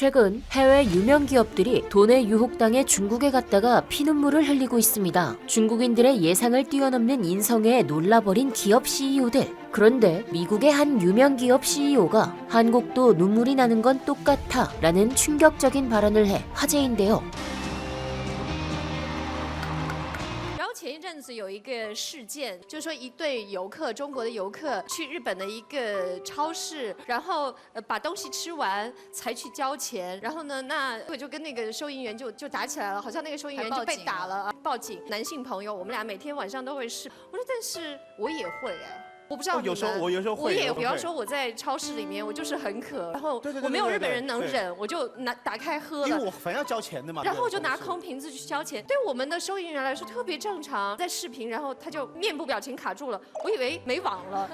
최근 해외 유명 기업들이 돈에 유혹당해 중국에 갔다가 피눈물을 흘리고 있습니다. 중국인들의 예상을 뛰어넘는 인성에 놀라버린 기업 CEO들. 그런데 미국의 한 유명 기업 CEO가 한국도 눈물이 나는 건 똑같아 라는 충격적인 발언을 해 화제인데요. 前一阵子有一个事件，就是说一对游客，中国的游客去日本的一个超市，然后把东西吃完才去交钱，然后呢，那我就跟那个收银员就打起来了，好像那个收银员就被打了，报警。男性朋友，我们俩每天晚上都会试，我说但是我也会哎。 我不知道你们，我有时候会，比方说我在超市里面，我就是很渴，然后我没有日本人能忍，我就打开喝了。因为我反正要交钱的嘛。然后我就拿空瓶子去交钱，对我们的收银员来说特别正常。在视频，然后他就面部表情卡住了，我以为没网了。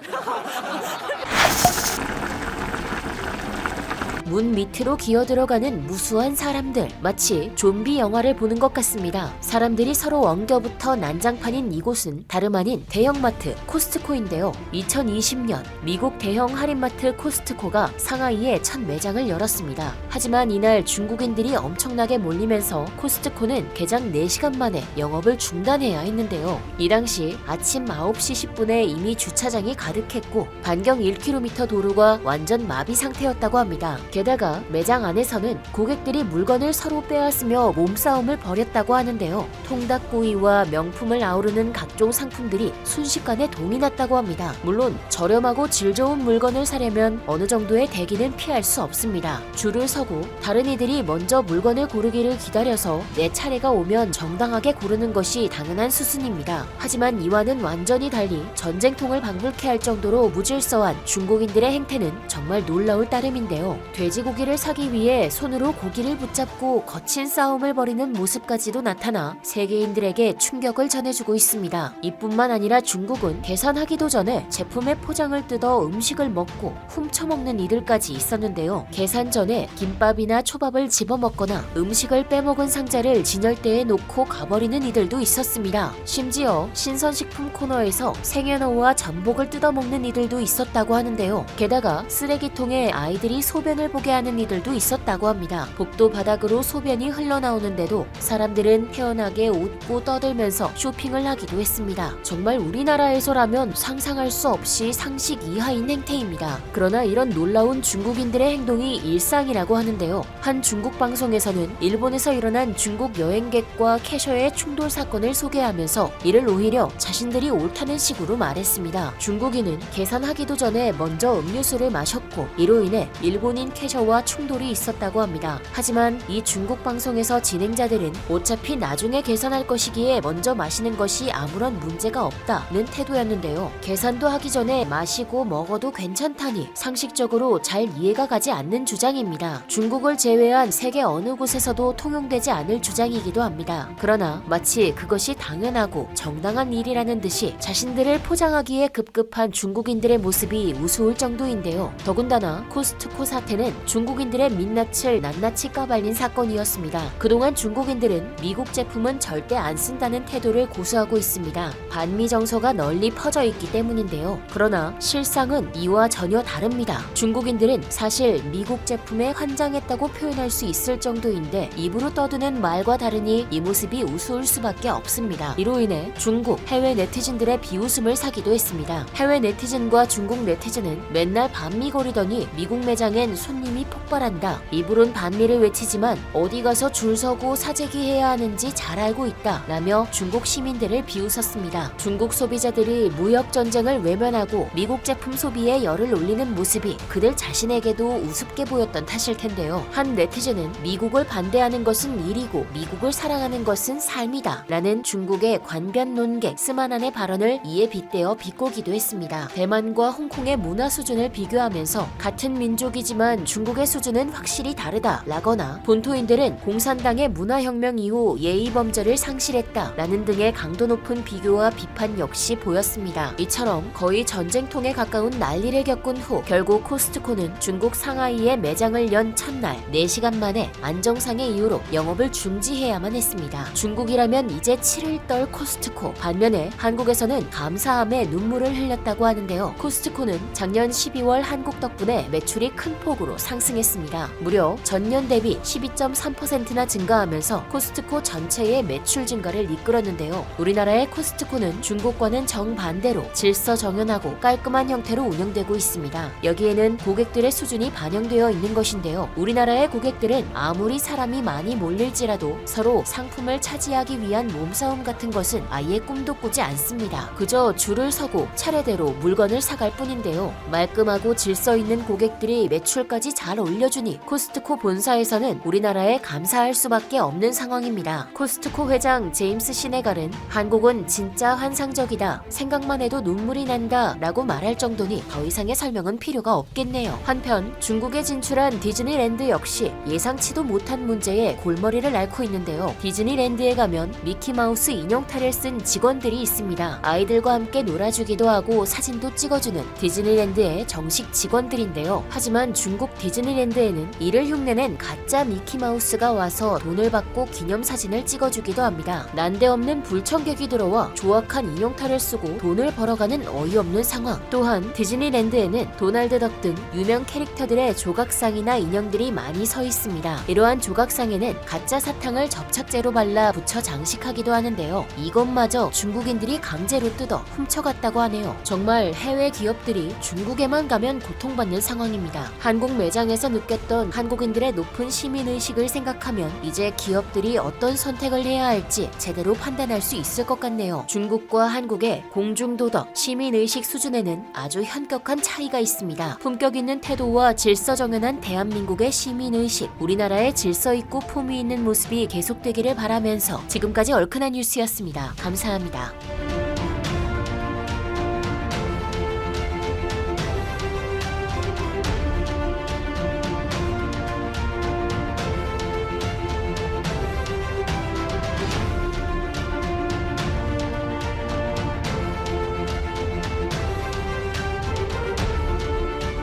문 밑으로 기어들어가는 무수한 사람들, 마치 좀비 영화를 보는 것 같습니다. 사람들이 서로 엉겨붙어 난장판인 이곳은 다름 아닌 대형마트 코스트코인데요. 2020년 미국 대형 할인마트 코스트코가 상하이에 첫 매장을 열었습니다. 하지만 이날 중국인들이 엄청나게 몰리면서 코스트코는 개장 4시간 만에 영업을 중단해야 했는데요. 이 당시 아침 9시 10분에 이미 주차장이 가득했고 반경 1km 도로가 완전 마비 상태였다고 합니다. 게다가 매장 안에서는 고객들이 물건을 서로 빼앗으며 몸싸움을 벌였다고 하는데요. 통닭구이와 명품을 아우르는 각종 상품들이 순식간에 동이 났다고 합니다. 물론 저렴하고 질 좋은 물건을 사려면 어느 정도의 대기는 피할 수 없습니다. 줄을 서고 다른 이들이 먼저 물건을 고르기를 기다려서 내 차례가 오면 정당하게 고르는 것이 당연한 수순입니다. 하지만 이와는 완전히 달리 전쟁통을 방불케 할 정도로 무질서한 중국인들의 행태는 정말 놀라울 따름인데요. 돼지고기를 사기 위해 손으로 고기를 붙잡고 거친 싸움을 벌이는 모습까지도 나타나 세계인들에게 충격을 전해주고 있습니다. 이뿐만 아니라 중국은 계산하기도 전에 제품의 포장을 뜯어 음식을 먹고 훔쳐먹는 이들까지 있었는데요. 계산 전에 김밥이나 초밥을 집어먹거나 음식을 빼먹은 상자를 진열대에 놓고 가버리는 이들도 있었습니다. 심지어 신선식품 코너에서 생연어와 전복을 뜯어먹는 이들도 있었다고 하는데요. 게다가 쓰레기통에 아이들이 소변을 보게 하는 이들도 있었다고 합니다. 복도 바닥으로 소변이 흘러나오는데도 사람들은 태연하게 웃고 떠들면서 쇼핑을 하기도 했습니다. 정말 우리나라에서라면 상상할 수 없이 상식 이하인 행태입니다. 그러나 이런 놀라운 중국인들의 행동이 일상이라고 하는데요. 한 중국 방송에서는 일본에서 일어난 중국 여행객과 캐셔의 충돌 사건을 소개하면서 이를 오히려 자신들이 옳다는 식으로 말했습니다. 중국인은 계산하기도 전에 먼저 음료수를 마셨고 이로 인해 일본인 캐셔와 충돌이 있었다고 합니다. 하지만 이 중국 방송에서 진행자들은 어차피 나중에 계산할 것이기에 먼저 마시는 것이 아무런 문제가 없다는 태도였는데요. 계산도 하기 전에 마시고 먹어도 괜찮다니 상식적으로 잘 이해가 가지 않는 주장입니다. 중국을 제외한 세계 어느 곳에서도 통용되지 않을 주장이기도 합니다. 그러나 마치 그것이 당연하고 정당한 일이라는 듯이 자신들을 포장하기에 급급한 중국인들의 모습이 우스울 정도인데요. 더군다나 코스트코 사태는 중국인들의 민낯을 낱낱이 까발린 사건이었습니다. 그동안 중국인들은 미국 제품은 절대 안 쓴다는 태도를 고수하고 있습니다. 반미 정서가 널리 퍼져 있기 때문인데요. 그러나 실상은 이와 전혀 다릅니다. 중국인들은 사실 미국 제품에 환장했다고 표현할 수 있을 정도인데 입으로 떠드는 말과 다르니 이 모습이 우스울 수밖에 없습니다. 이로 인해 중국, 해외 네티즌들의 비웃음을 사기도 했습니다. 해외 네티즌과 중국 네티즌은 맨날 반미거리더니 미국 매장엔 손님이 폭발한다. 입으론 반미를 외치지만 어디 가서 줄 서고 사재기해야 하는지 잘 알고 있다 라며 중국 시민들을 비웃었습니다. 중국 소비자들이 무역 전쟁을 외면하고 미국 제품 소비에 열을 올리는 모습이 그들 자신에게도 우습게 보였던 탓일 텐데요. 한 네티즌은 미국을 반대하는 것은 일이고 미국을 사랑하는 것은 삶이다 라는 중국의 관변 논객 스만한의 발언을 이에 빗대어 비꼬기도 했습니다. 대만과 홍콩의 문화 수준을 비교하면서 같은 민족이지만 중국의 수준은 확실히 다르다 라거나 본토인들은 공산당의 문화혁명 이후 예의범절을 상실했다 라는 등의 강도 높은 비교와 비판 역시 보였습니다. 이처럼 거의 전쟁통에 가까운 난리를 겪은 후 결국 코스트코는 중국 상하이에 매장을 연 첫날 4시간 만에 안정상의 이유로 영업을 중지해야만 했습니다. 중국이라면 이제 치를 떨 코스트코. 반면에 한국에서는 감사함에 눈물을 흘렸다고 하는데요. 코스트코는 작년 12월 한국 덕분에 매출이 큰 폭으로 상승했습니다. 무려 전년 대비 12.3%나 증가하면서 코스트코 전체의 매출 증가를 이끌었는데요. 우리나라의 코스트코는 중국과는 정반대로 질서정연하고 깔끔한 형태로 운영되고 있습니다. 여기에는 고객들의 수준이 반영되어 있는 것인데요. 우리나라의 고객들은 아무리 사람이 많이 몰릴지라도 서로 상품을 차지하기 위한 몸싸움 같은 것은 아예 꿈도 꾸지 않습니다. 그저 줄을 서고 차례대로 물건을 사갈 뿐인데요. 말끔하고 질서 있는 고객들이 매출까지 잘 올려주니 코스트코 본사에서는 우리나라에 감사할 수밖에 없는 상황입니다. 코스트코 회장 제임스 시네갈은 한국은 진짜 환상적이다. 생각만 해도 눈물이 난다 라고 말할 정도니 더 이상의 설명은 필요가 없겠네요. 한편 중국에 진출한 디즈니랜드 역시 예상치도 못한 문제에 골머리를 앓고 있는데요. 디즈니랜드에 가면 미키마우스 인형탈을 쓴 직원들이 있습니다. 아이들과 함께 놀아주기도 하고 사진도 찍어주는 디즈니랜드의 정식 직원들인데요. 하지만 중국 디즈니랜드에는 이를 흉내낸 가짜 미키마우스가 와서 돈을 받고 기념사진을 찍어주기도 합니다. 난데없는 불청객이 들어와 조악한 인형탈을 쓰고 돈을 벌어가는 어이없는 상황. 또한 디즈니랜드에는 도날드 덕 등 유명 캐릭터들의 조각상이나 인형들이 많이 서 있습니다. 이러한 조각상에는 가짜 사탕을 접착제로 발라 붙여 장식하기도 하는데요. 이것마저 중국인들이 강제로 뜯어 훔쳐갔다고 하네요. 정말 해외 기업들이 중국에만 가면 고통받는 상황입니다. 한국 매장에서 느꼈던 한국인들의 높은 시민의식을 생각하면 이제 기업들이 어떤 선택을 해야 할지 제대로 판단할 수 있을 것 같네요. 중국과 한국의 공중도덕, 시민의식 수준에는 아주 현격한 차이가 있습니다. 품격 있는 태도와 질서정연한 대한민국의 시민의식, 우리나라의 질서 있고 품위 있는 모습이 계속되기를 바라면서 지금까지 얼큰한 뉴스였습니다. 감사합니다.